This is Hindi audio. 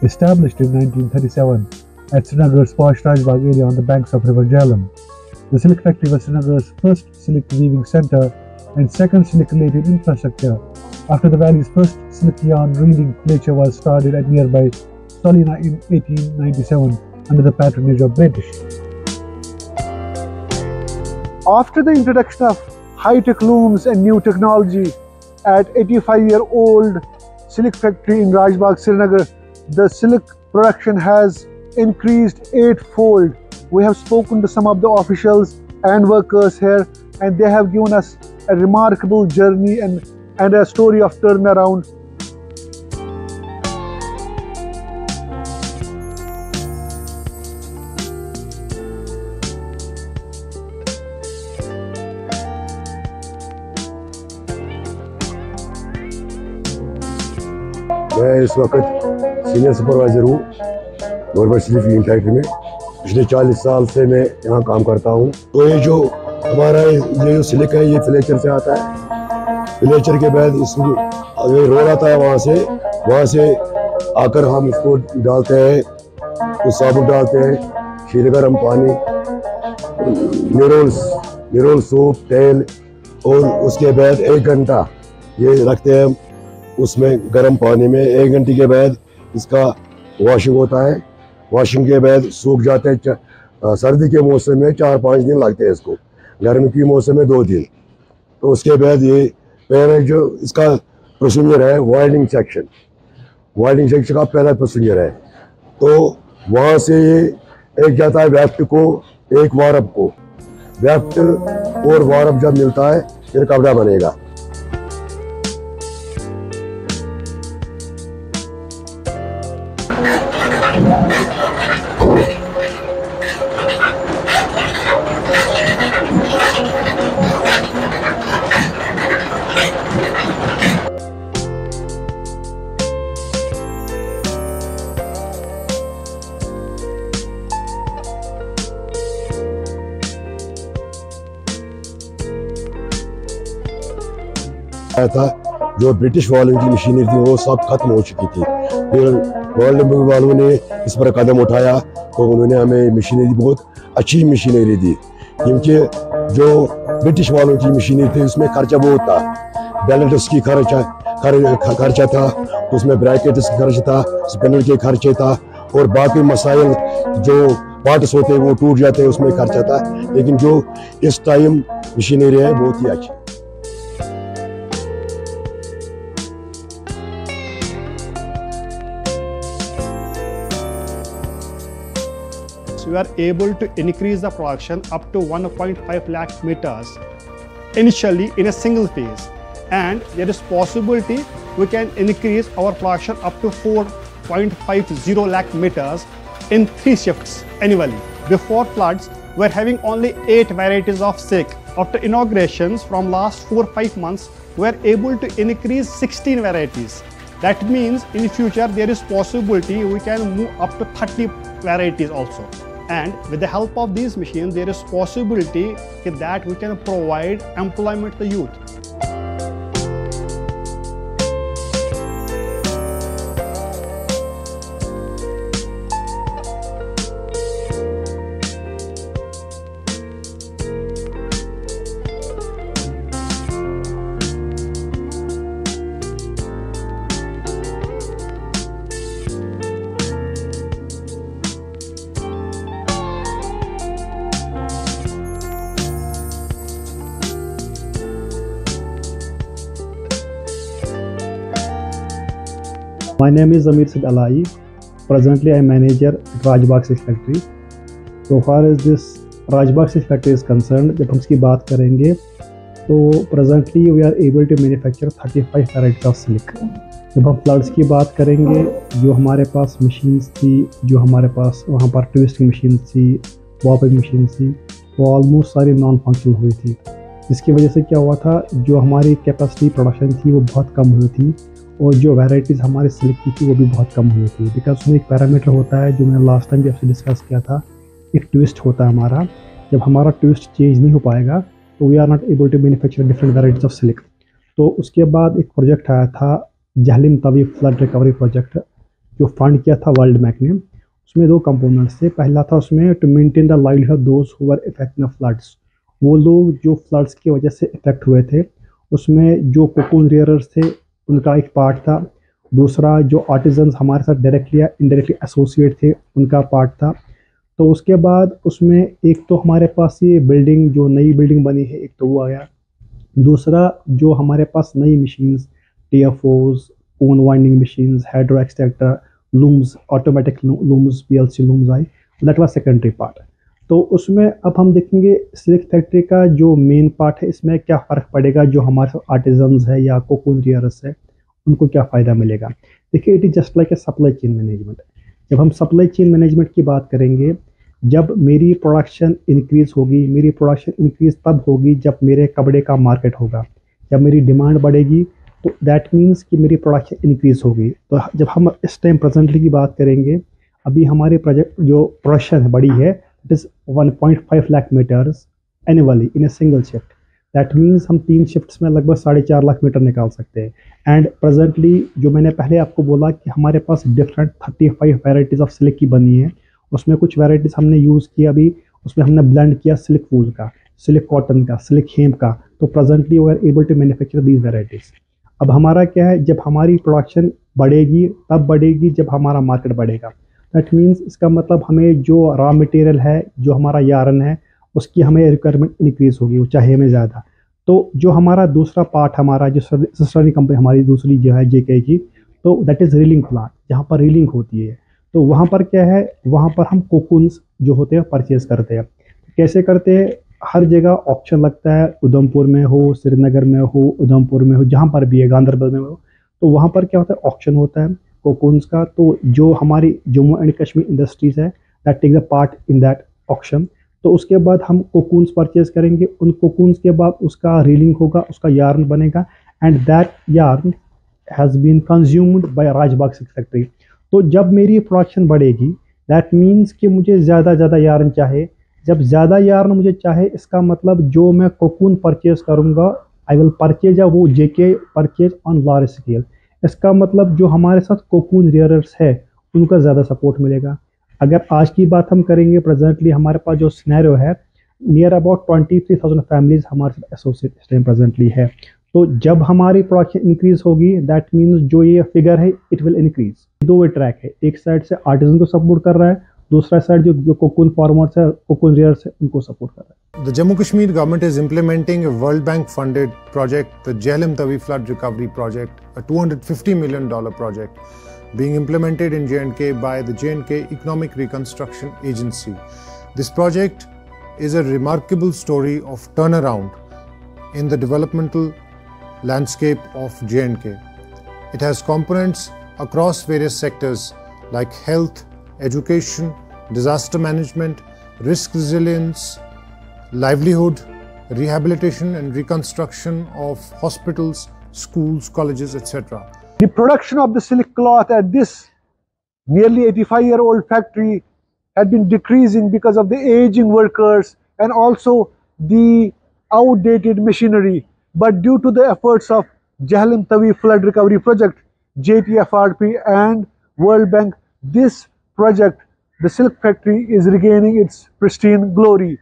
Established in 1937 at Srinagar's posh Rajbagh area on the banks of River Jhelum. The silk factory was Srinagar's first silk weaving centre and second silk-related infrastructure, after the valley's first silk yarn reeling pleature was started at nearby Salina in 1897 under the patronage of British. After the introduction of high-tech looms and new technology at 85-year-old silk factory in Rajbagh, Srinagar, the silk production has increased eightfold. We have spoken to some of the officials and workers here, and they have given us a remarkable journey and a story of turnaround. मैं इस वक्त सीनियर सुपरवाइज़र हूँ गवर्नमेंट सिल्क वीविंग फैक्ट्री में। पिछले 40 साल से मैं यहाँ काम करता हूँ। तो ये जो हमारा ये जो सिल्क है ये फ्लेचर से आता है। फ्लेचर के बाद इसमें ये रोल आता है, वहाँ से आकर हम इसको डालते हैं, तो साबुन डालते हैं, खीर गर्म पानी, निरोल सूप, तेल, और उसके बाद 1 घंटा ये रखते हैं उसमें गर्म पानी में। 1 घंटे के बाद इसका वॉशिंग होता है। वॉशिंग के बाद सूख जाते हैं। सर्दी के मौसम में 4-5 दिन लगते हैं इसको, गर्मी के मौसम में 2 दिन। तो उसके बाद ये पहले जो इसका प्रोसीजर है वाइंडिंग सेक्शन का पहला प्रोसीजर है। तो वहाँ से ये एक जाता है वेफ्ट को, एक वारब को। वेफ्ट और वारब जब मिलता है फिर कपड़ा बनेगा। था जो ब्रिटिश वालों की मशीनरी थी वो सब खत्म हो चुकी थी। फिर वर्ल्ड बैंक वालों ने इस पर कदम उठाया तो उन्होंने हमें मशीनरी, बहुत अच्छी मशीनरी दी, क्योंकि जो ब्रिटिश वालों की मशीनरी थी उसमें खर्चा बहुत था। बैलेंस की खर्चा था, उसमें ब्रैकेट्स का खर्च था, स्पिनर के खर्चे था, और बाकी मसाइल जो पार्ट्स होते हैं वो टूट जाते हैं उसमें खर्चा था। लेकिन जो इस टाइम मशीनरी है बहुत ही अच्छी। We are able to increase the production up to 1.5 lakh meters initially in a single phase, and there is possibility we can increase our production up to 4.50 lakh meters in 3 shifts annually. Before floods, we were having only 8 varieties of silk. After inaugurations from last 4-5 months, we are able to increase 16 varieties. That means in future there is possibility we can move up to 30 varieties also. And with the help of these machines, there is possibility that we can provide employment to the youth. My name is Amir Sid Alai. Presently, I am manager at Rajbagh Silk Factory. So far as this Rajbagh Silk Factory is concerned, जब हम इसकी बात करेंगे तो presently we are able to manufacture 35 varieties of silk. जब हम फ्लड्स की बात करेंगे, जो हमारे पास मशीन्स थी, जो हमारे पास वहाँ पर ट्विस्टिंग मशीन थी, वॉपिंग मशीन थी, वो ऑलमोस्ट सारी नॉन फंक्शनल हुई थी, जिसकी वजह से क्या हुआ था, जो हमारी कैपेसिटी प्रोडक्शन थी वो बहुत कम हुई थी, और जो वैराइटीज़ हमारे सिल्क की थी वो भी बहुत कम हुई थी। बिकॉज उसमें एक पैरामीटर होता है जो मैंने लास्ट टाइम भी आपसे डिस्कस किया था, एक ट्विस्ट होता है हमारा। जब हमारा ट्विस्ट चेंज नहीं हो पाएगा तो we are not able to manufacture different varieties of silk. तो उसके बाद एक प्रोजेक्ट आया था Jhelum Tawi flood recovery project, जो फंड किया था वर्ल्ड बैंक ने, उसमें 2 कंपोनेंट्स थे। पहला था उसमें to maintain the livelihood those who were affected in floods, वो लोग जो फ्लड्स की वजह से इफेक्ट हुए थे, उसमें जो कोकून रियरर्स थे उनका एक पार्ट था। दूसरा जो आर्टिजन्स हमारे साथ डायरेक्टली या इनडायरेक्टली एसोसिएट थे उनका पार्ट था। तो उसके बाद उसमें एक तो हमारे पास ये बिल्डिंग, जो नई बिल्डिंग बनी है, एक तो वो आया। दूसरा जो हमारे पास नई machines, TFOs, cone winding machines, hydro extractor, looms, automatic looms, PLC looms I, that was secondary part. तो उसमें अब हम देखेंगे सिल्क फैक्ट्री का जो मेन पार्ट है, इसमें क्या फ़र्क पड़ेगा, जो हमारे आर्टिजन्स है या कोकून रियरर्स है उनको क्या फ़ायदा मिलेगा। देखिए, it is just like a supply chain management. जब हम सप्लाई चेन मैनेजमेंट की बात करेंगे, जब मेरी प्रोडक्शन इंक्रीज़ होगी, मेरी प्रोडक्शन इंक्रीज़ तब होगी जब मेरे कपड़े का मार्केट होगा। जब मेरी डिमांड बढ़ेगी तो दैट मीन्स कि मेरी प्रोडक्शन इंक्रीज़ होगी। तो जब हम इस टाइम प्रेजेंटली की बात करेंगे, अभी हमारे प्रोजेक्ट जो प्रोडक्शन है बड़ी है, it is 1.5 lakh meters annually in a single shift. That means हम 3 शिफ्ट्स में लगभग 4.5 लाख मीटर निकाल सकते हैं। एंड प्रेजेंटली जो मैंने पहले आपको बोला कि हमारे पास डिफरेंट 35 वेराइटीज़ ऑफ सिल्क की बनी है, उसमें कुछ वेराइटीज़ हमने यूज़ किया अभी, उसमें हमने ब्लेंड किया सिल्क वूल का, सिल्क कॉटन का, सिल्क हेम का। तो presently we are able to manufacture these varieties. अब हमारा क्या है, जब हमारी प्रोडक्शन बढ़ेगी तब बढ़ेगी जब हमारा मार्केट बढ़ेगा। दैट मीन्स इसका मतलब हमें जो रॉ मटेरियल है, जो हमारा यार्न है, उसकी हमें रिक्वायरमेंट इंक्रीज़ होगी, वो चाहे हमें ज़्यादा। तो जो हमारा दूसरा पार्ट, हमारा जो सिस्टरनी कंपनी हमारी दूसरी जो है JK की, तो दैट इज़ रीलिंग प्लांट, जहाँ पर रीलिंग होती है। तो वहाँ पर क्या है, वहाँ पर हम कोकून्स जो होते हैं परचेज़ करते हैं। कैसे करते हैं, हर जगह ऑप्शन लगता है, उधमपुर में हो, श्रीनगर में हो, उधमपुर में हो, जहाँ पर भी है, गांधरबल में हो, तो वहाँ पर क्या होता है, ऑप्शन होता है कोकून्स का। तो जो हमारी जम्मू एंड कश्मीर इंडस्ट्रीज़ है, that take the part in that option. तो उसके बाद हम कोकून्स परचेज़ करेंगे, उन कोकून्स के बाद उसका रीलिंग होगा, उसका यार्न बनेगा, and that yarn has been consumed by Rajbagh silk factory. तो जब मेरी प्रोडक्शन बढ़ेगी, दैट मीन्स कि मुझे ज़्यादा यार्न चाहे। जब ज़्यादा यार्न मुझे चाहे, इसका मतलब जो मैं कोकून परचेज़ करूँगा, आई विल परचेज, या वो JK purchase on large scale. इसका मतलब जो हमारे साथ कोकून रियरर्स है उनका ज़्यादा सपोर्ट मिलेगा। अगर आज की बात हम करेंगे, प्रेजेंटली हमारे पास जो सिनेरियो है, नियर अबाउट 23,000 फैमिलीज हमारे साथ एसोसिएट इस टाइम प्रेजेंटली है। तो जब हमारी प्रोडक्शन इंक्रीज होगी, दैट मीन्स जो ये फिगर है it will increase. 2 way track है, एक साइड से आर्टिजन को सपोर्ट कर रहा है, दूसरा साइड जो कोकून फार्मर्स है, कोकून रियर्स है, उनको सपोर्ट कर रहा है। The Jammu Kashmir government is implementing a World Bank funded project, the Jhelum Tawi Flood Recovery Project, a $250 million project being implemented in J&K by the J&K Economic Reconstruction Agency. This project is a remarkable story of turnaround in the developmental landscape of J&K. It has components across various sectors like health, education, disaster management, risk resilience, livelihood, rehabilitation and reconstruction of hospitals, schools, colleges, etc. The production of the silk cloth at this nearly 85-year-old factory had been decreasing because of the aging workers and also the outdated machinery. But due to the efforts of Jhelum Tawi Flood Recovery Project, JTFRP and World Bank, this project, the silk factory, is regaining its pristine glory.